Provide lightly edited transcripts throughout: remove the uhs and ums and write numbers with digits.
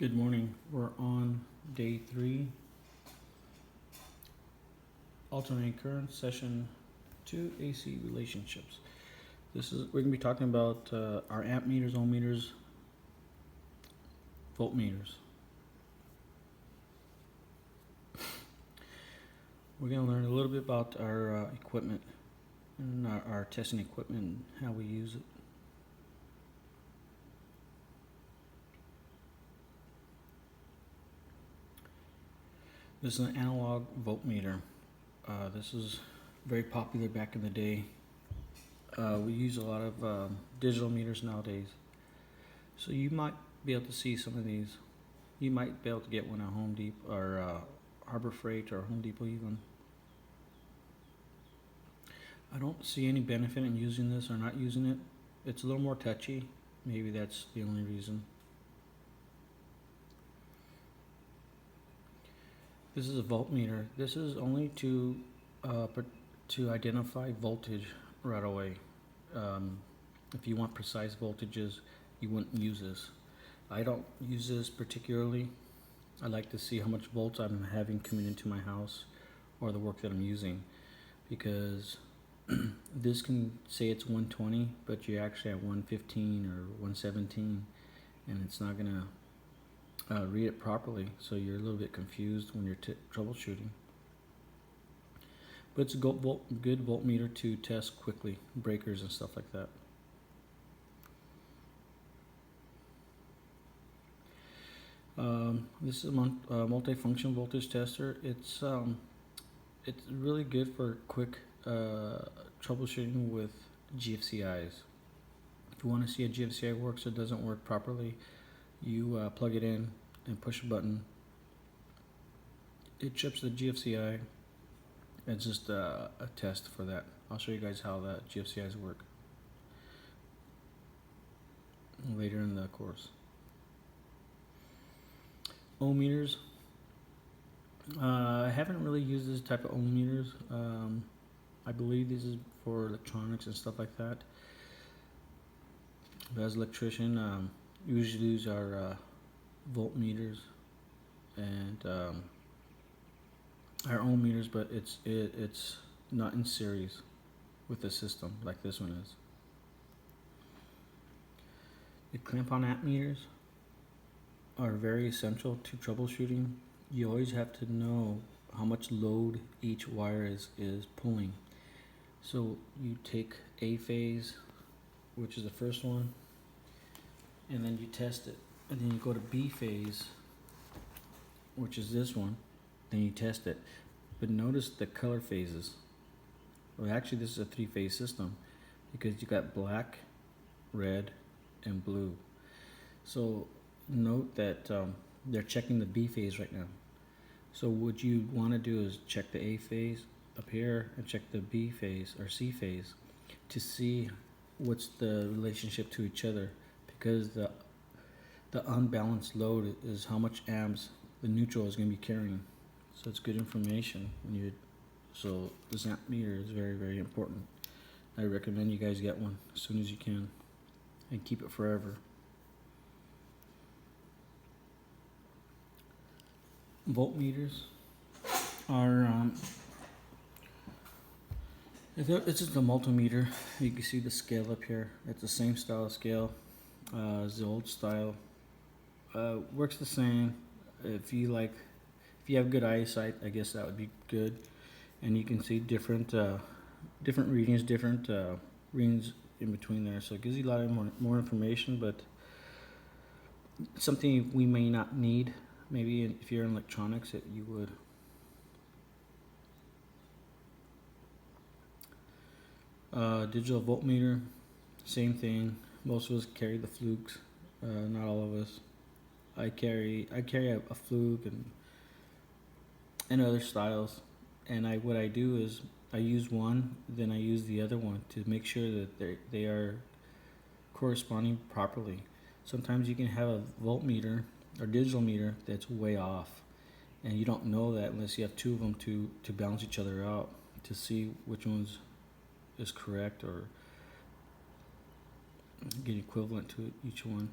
Good morning. We're on day 3, alternating current, session 2, AC relationships. We're gonna be talking about our amp meters, ohm meters, voltmeters. We're gonna learn a little bit about our equipment and our testing equipment and how we use it. This is an analog voltmeter. This is very popular back in the day. We use a lot of digital meters nowadays. So you might be able to see some of these. You might be able to get one at Home Depot or Harbor Freight or Home Depot even. I don't see any benefit in using this or not using it. It's a little more touchy. Maybe that's the only reason. This is a voltmeter. This is only to identify voltage right away. If you want precise voltages, you wouldn't use this. I don't use this particularly. I like to see how much volts I'm having coming into my house or the work that I'm using, because this can say it's 120, but you're actually at 115 or 117, and it's not gonna read it properly, so you're a little bit confused when you're troubleshooting. But it's a good voltmeter to test quickly, breakers and stuff like that. This is a multifunction voltage tester. It's really good for quick troubleshooting with GFCIs. If you want to see a GFCI works or doesn't work properly, you plug it in and push a button. It trips the GFCI. It's just a test for that. I'll show you guys how the GFCIs work later in the course. Ohm meters. I haven't really used this type of ohm meters. I believe this is for electronics and stuff like that. But as an electrician, usually use our voltmeters and our ohm meters, but it's not in series with the system like this one is. The clamp-on amp meters are very essential to troubleshooting. You always have to know how much load each wire is pulling. So you take A phase, which is the first one, and then you test it. And then you go to B phase, which is this one, then you test it. But notice the color phases. Well, actually this is a 3-phase system because you got black, red, and blue. So note that they're checking the B phase right now. So what you want to do is check the A phase up here and check the B phase or C phase to see what's the relationship to each other, because the unbalanced load is how much amps the neutral is going to be carrying. So it's good information so this amp meter is very, very important. I recommend you guys get one as soon as you can and keep it forever. Voltmeters are it's just a multimeter. You can see the scale up here. It's the same style of scale as the old style. Works the same. If you have good eyesight, I guess that would be good. And you can see different readings, different readings in between there. So it gives you a lot of more information, but something we may not need. Maybe if you're in electronics, you would. Digital voltmeter, same thing. Most of us carry the Flukes, not all of us. I carry a Fluke and other styles, and what I do is I use one, then I use the other one to make sure that they are corresponding properly. Sometimes you can have a voltmeter or digital meter that's way off, and you don't know that unless you have two of them to balance each other out to see which one's is correct or get equivalent to each one.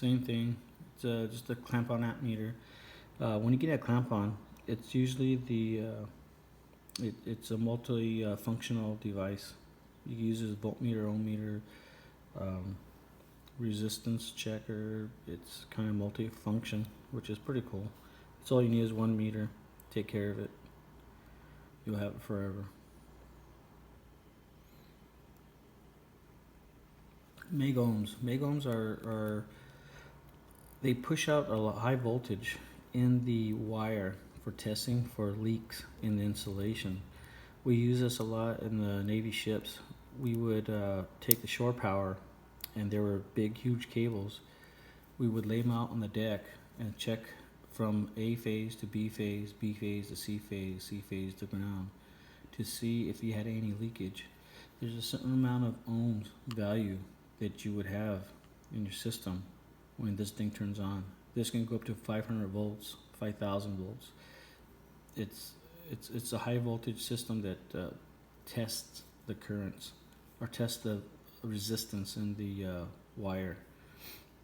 Same thing. It's just a clamp-on amp meter. When you get a clamp-on, it's usually it's a multi-functional device. You can use it as voltmeter, ohm meter, um, resistance checker. It's kind of multi-function, which is pretty cool. It's all you need is 1 meter. Take care of it. You'll have it forever. Meg ohms. Meg ohms are they push out a high voltage in the wire for testing for leaks in the insulation. We use this a lot in the Navy ships. We would take the shore power, and there were big, huge cables. We would lay them out on the deck and check from A phase to B phase, B phase to C phase, C phase to ground, to see if you had any leakage. There's a certain amount of ohms value that you would have in your system when this thing turns on. This can go up to 500 volts, 5,000 volts. It's a high voltage system that tests the currents or tests the resistance in the wire,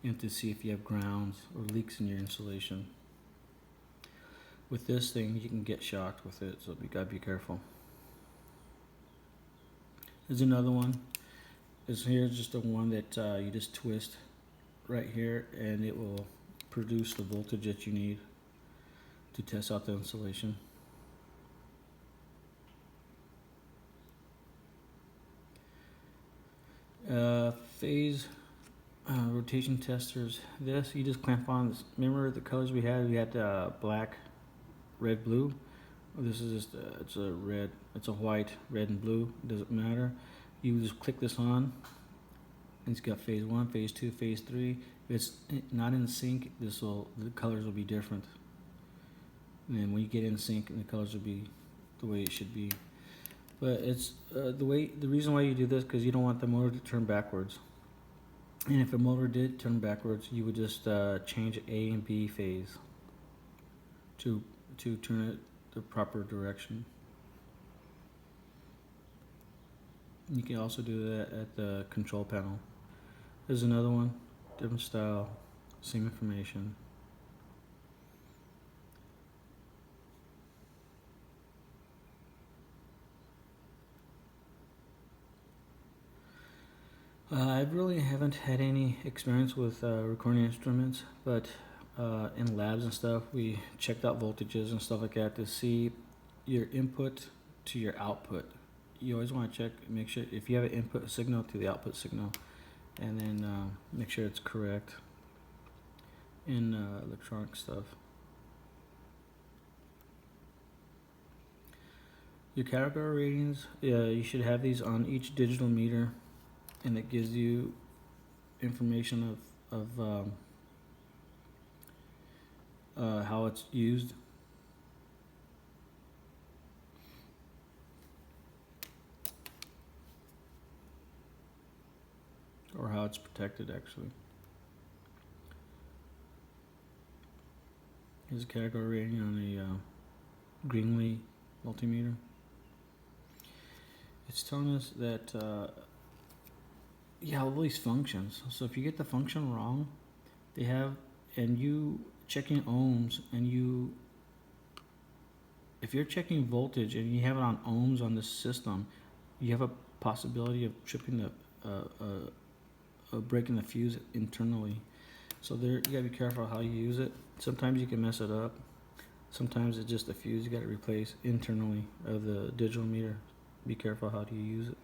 and to see if you have grounds or leaks in your insulation. With this thing, you can get shocked with it, so you gotta be careful. There's another one. Here's just the one that you just twist right here, and it will produce the voltage that you need to test out the insulation. Phase rotation testers. This you just clamp on. Remember the colors we had? We had black, red, blue. This is just it's a red. It's a white, red, and blue. Doesn't matter. You just click this on. And it's got phase 1, phase 2, phase 3. If it's not in sync, the colors will be different. And then when you get in sync, the colors will be the way it should be. But it's the reason why you do this, because you don't want the motor to turn backwards. And if a motor did turn backwards, you would just change A and B phase to turn it the proper direction. You can also do that at the control panel. There's another one, different style, same information. I really haven't had any experience with recording instruments, but in labs and stuff, we checked out voltages and stuff like that to see your input to your output. You always want to check, make sure if you have an input signal to the output signal, and then make sure it's correct in electronic stuff. Your category ratings, you should have these on each digital meter, and it gives you information of how it's used. Or how it's protected, actually. Here's a category rating on a Greenlee multimeter. It's telling us that all these functions. So if you get the function wrong, and you checking ohms, and if you're checking voltage and you have it on ohms on this system, you have a possibility of tripping breaking the fuse internally. So you gotta be careful how you use it. Sometimes you can mess it up. Sometimes it's just a fuse you gotta replace internally of the digital meter. Be careful how do you use it.